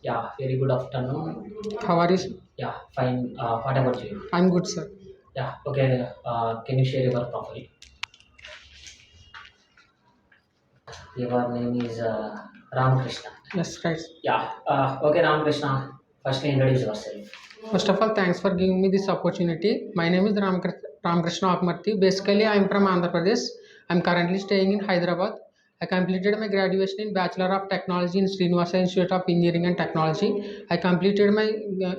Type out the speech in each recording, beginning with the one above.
Yeah, very good afternoon. How are you, sir? Yeah, fine. What about you? I'm good, sir. Yeah, okay. Can you share your profile? Your name is Ramakrishna. Yes, right. Yeah, okay, Ramakrishna. Firstly, introduce yourself. First of all, thanks for giving me this opportunity. My name is Ramakrishna Akmarti. Basically, I'm from Andhra Pradesh. I'm currently staying in Hyderabad. I completed my graduation in Bachelor of Technology in Srinivasa Institute of Engineering and Technology. I completed my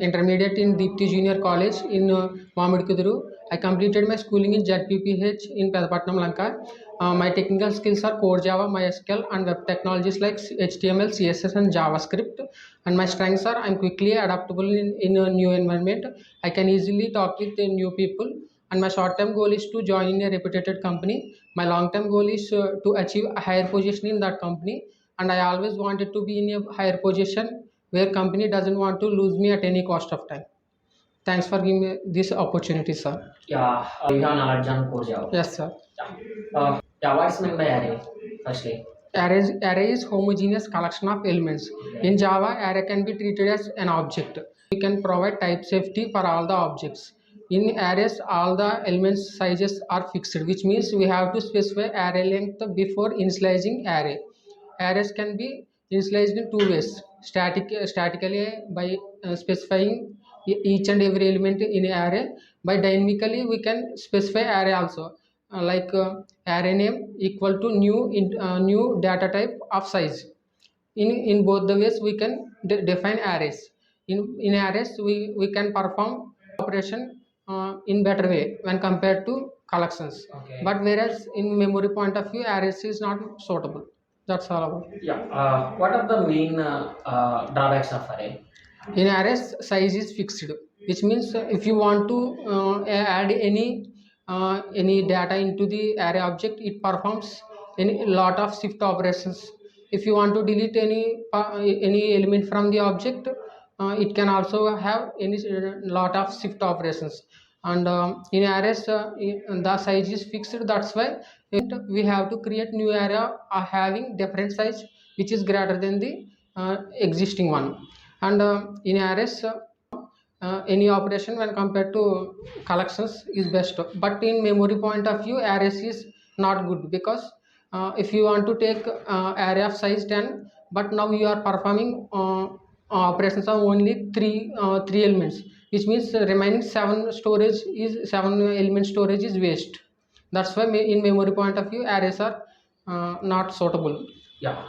intermediate in Deepthi Junior College in Mamudikuduru. I completed my schooling in ZPPH in Pedapatnam, Lanka. My technical skills are Core Java, MySQL, and web technologies like HTML, CSS, and JavaScript. And my strengths are I'm quickly adaptable in a new environment. I can easily talk with new people. And my short-term goal is to join in a reputed company. My long-term goal is to achieve a higher position in that company. And I always wanted to be in a higher position where company doesn't want to lose me at any cost of time. Thanks for giving me this opportunity, sir. Yeah, you have knowledge on core Java. Yes, sir. Yeah. Yeah, what's meant by array? Firstly. Array is homogeneous collection of elements. Okay. In Java, array can be treated as an object. We can provide type safety for all the objects. In arrays, all the elements sizes are fixed, which means we have to specify array length before initializing array. Arrays can be initialized in two ways: statically by specifying each and every element in array. By dynamically, we can specify array also, array name equal to new data type of size. In both the ways we can define arrays. In arrays we can perform operation in better way when compared to collections. Okay. But whereas in memory point of view, arrays is not suitable. That's all about it. Yeah. What are the main drawbacks of array? In arrays, size is fixed, which means if you want to add any data into the array object, it performs any lot of shift operations. If you want to delete any element from the object, it can also have any lot of shift operations. And in arrays, the size is fixed. That's why we have to create new array having different size, which is greater than the existing one. And in arrays, any operation when compared to collections is best. But in memory point of view, arrays is not good, because if you want to take array of size 10, but now you are performing operations of only three elements, which means remaining seven element storage is waste. That's why in memory point of view, arrays are not suitable. Yeah.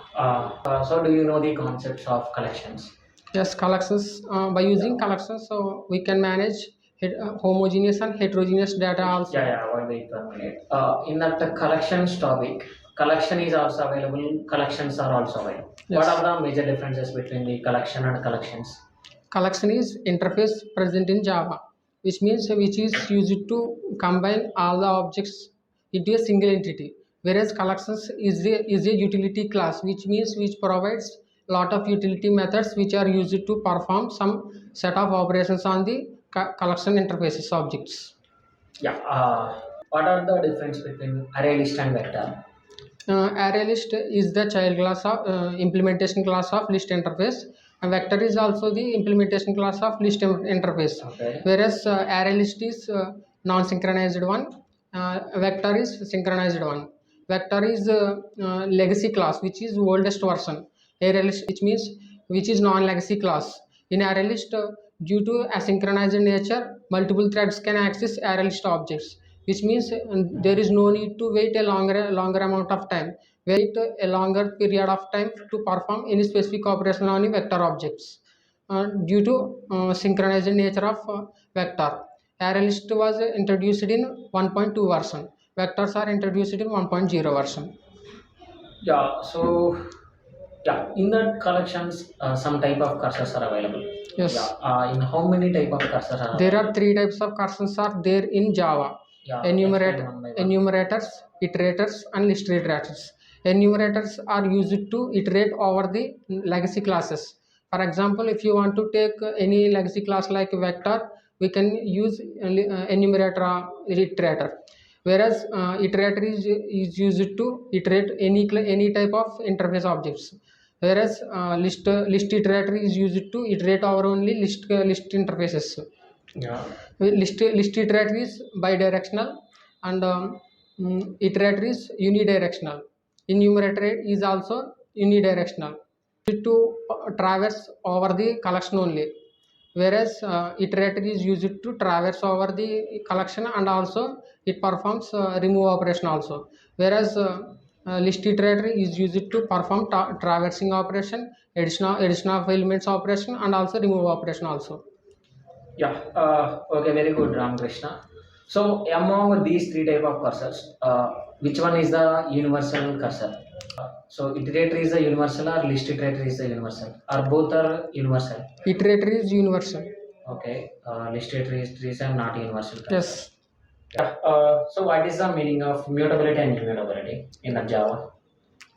So do you know the concepts of collections? Yes, collections. By using collections, so we can manage homogeneous and heterogeneous data also. Wait for a minute. In that collections topic, collection is also available. Collections are also available. What Yes. are the major differences between the collection and collections? Collection is interface present in Java, which is used to combine all the objects into a single entity. Whereas collections is a utility class, which provides lot of utility methods which are used to perform some set of operations on the collection interfaces objects. Yeah. What are the difference between array list and vector? Array list is the child class of implementation class of list interface, and vector is also the implementation class of list interface. Okay. Whereas array list is non-synchronized one, vector is synchronized one. Vector is legacy class, which is oldest version. Array list, which is non-legacy class. In array list, due to asynchronized nature, multiple threads can access array list objects, which means there is no need to wait a longer amount of time, wait a longer period of time to perform any specific operation on the vector objects, due to synchronized nature of vector. Array list was introduced in 1.2 version. Vectors are introduced in 1.0 version. Yeah. So yeah, in that collections, some type of cursors are available. Yes. Yeah. In how many type of cursors are There available? are three types of cursors are there in Java. Yeah. Enumerate, Explain one by one. enumerators, iterators, and list iterators. Enumerators are used to iterate over the legacy classes. For example, if you want to take any legacy class like vector, we can use enumerator or iterator. Whereas iterator is used to iterate any type of interface objects. whereas list iterator is used to iterate over only list interfaces. Yeah. List iterator is bidirectional, and iterator is unidirectional. Enumerator is also unidirectional. To traverse over the collection only, whereas iterator is used to traverse over the collection, and also it performs remove operation also, whereas list iterator is used to perform traversing operation, addition of elements operation, and also remove operation also. Yeah. Okay. Very good, Ramakrishna. So among these three type of cursors, which one is the universal cursor? So iterator is the universal or list iterator is the universal, or both are universal? Iterator is universal. Okay. List iterator is not universal cursor. Yes. Yeah. So what is the meaning of mutability and immutability in the Java?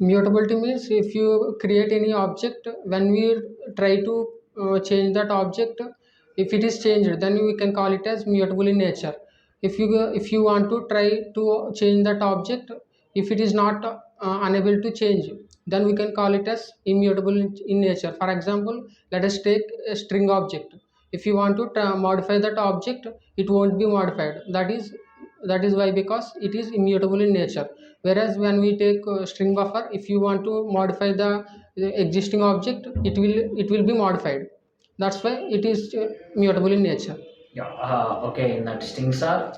Mutability means if you create any object, when we try to change that object, if it is changed, then we can call it as mutable in nature. If you want to try to change that object, if it is not unable to change, then we can call it as immutable in nature. For example, let us take a string object. If you want to modify that object, it won't be modified. That is why, because it is immutable in nature. Whereas when we take string buffer, if you want to modify the existing object, it will be modified. That's why it is mutable in nature. Yeah. Okay. In that strings are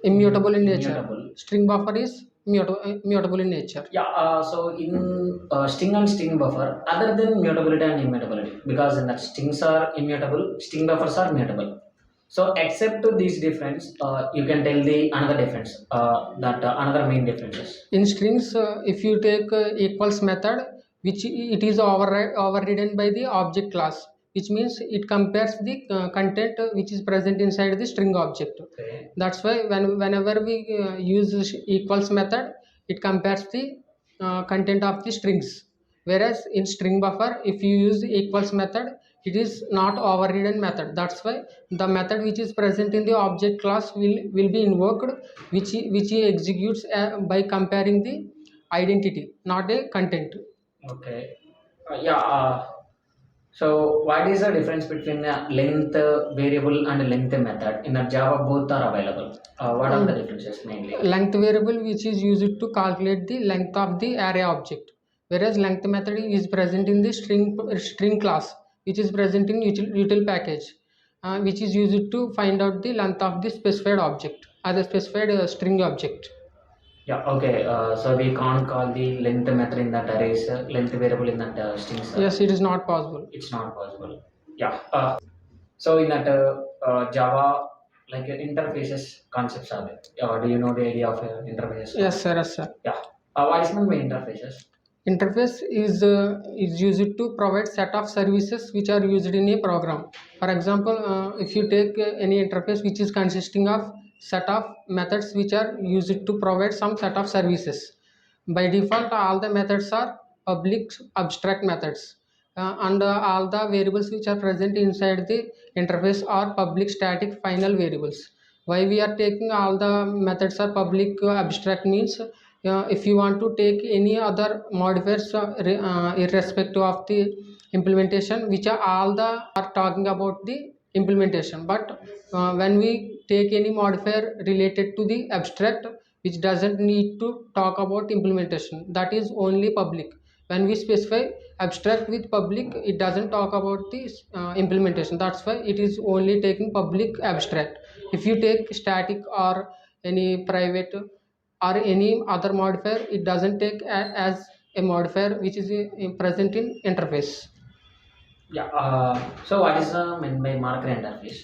Immutable in nature. immutable. String buffer is mutable in nature. Yeah. So in string and string buffer, other than mutability and immutability, because in that strings are immutable, string buffers are mutable. So except to this difference, you can tell the another difference, that another main differences. In strings, if you take equals method, which it is overridden by the object class, which means it compares the content which is present inside the string object. Okay. That's why whenever we use this equals method, it compares the content of the strings. Whereas in string buffer, if you use equals method, it is not overridden method. That's why the method which is present in the object class will be invoked, which he executes by comparing the identity, not a content. Okay. Yeah. So what is the difference between a length variable and a length method? In a Java, both are available. What are the differences mainly? Length variable, which is used to calculate the length of the array object, whereas length method is present in the string class, which is present in util package, which is used to find out the length of the specified object as a specified string object. Yeah. Okay. So we can't call the length method in that arrays, length variable in that strings. Yes, it is not possible. It's not possible. Yeah. So in that Java, like interfaces concepts are there. Do you know the idea of interfaces? Yes, sir. Yes, sir. Yeah. What is meant by interfaces? Interface is used to provide set of services which are used in a program. For example, if you take any interface which is consisting of set of methods which are used to provide some set of services. By default, all the methods are public abstract methods, and all the variables which are present inside the interface are public static final variables. Why we are taking all the methods are public abstract means, if you want to take any other modifiers irrespective of the implementation, which are all the are talking about the implementation, but when we take any modifier related to the abstract which doesn't need to talk about implementation, that is only public. When we specify abstract with public, it doesn't talk about the implementation. That's why it is only taking public abstract. If you take static or any private or any other modifier, it doesn't take as a modifier which is present in interface. Yeah. So what is meant by marker interface?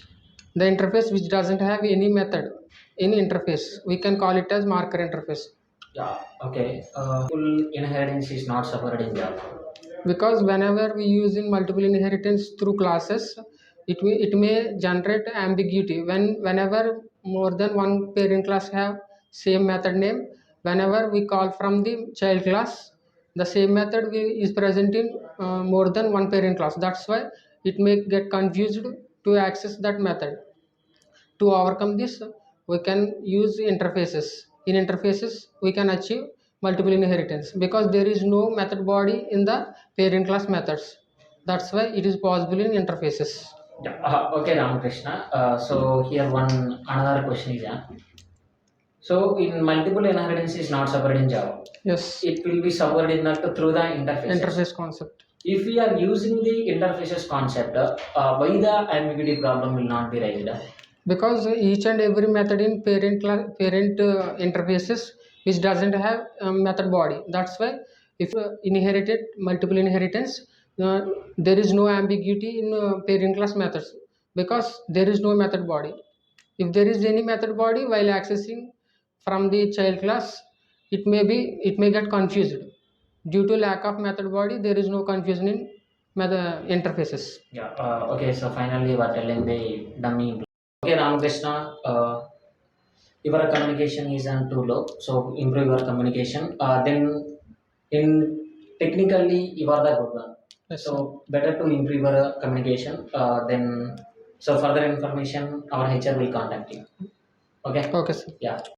The interface which doesn't have any method in interface, we can call it as marker interface. Yeah. Okay. Full inheritance is not supported in Java. Because whenever we use in multiple inheritance through classes, it may generate ambiguity. Whenever more than one parent class have same method name, whenever we call from the child class, the same method is present in more than one parent class. That's why it may get confused to access that method. To overcome this, we can use interfaces. In interfaces, we can achieve multiple inheritance, because there is no method body in the parent class methods. That's why it is possible in interfaces. Yeah. Okay, Ramakrishna. So here one another question is, so in multiple inheritance is not supported in Java. Yes, It will be supported in that through the interfaces. interface concept. If we are using the interfaces concept, why the ambiguity problem will not be raised? Because each and every method in parent interfaces which doesn't have method body. That's why if inherited multiple inheritance, there is no ambiguity in parent class methods, because there is no method body. If there is any method body while accessing from the child class, it may get confused. Due to lack of method body, there is no confusion in method interfaces. Yeah. Okay. So finally, we are telling the dummy. Okay, Ramakrishna. Your communication is on too low, so improve your communication. Then, in technically, you are the good one. Yes, sir. So better to improve your communication. Then, so further information, our HR will contact you. Okay. Okay, sir. Yeah.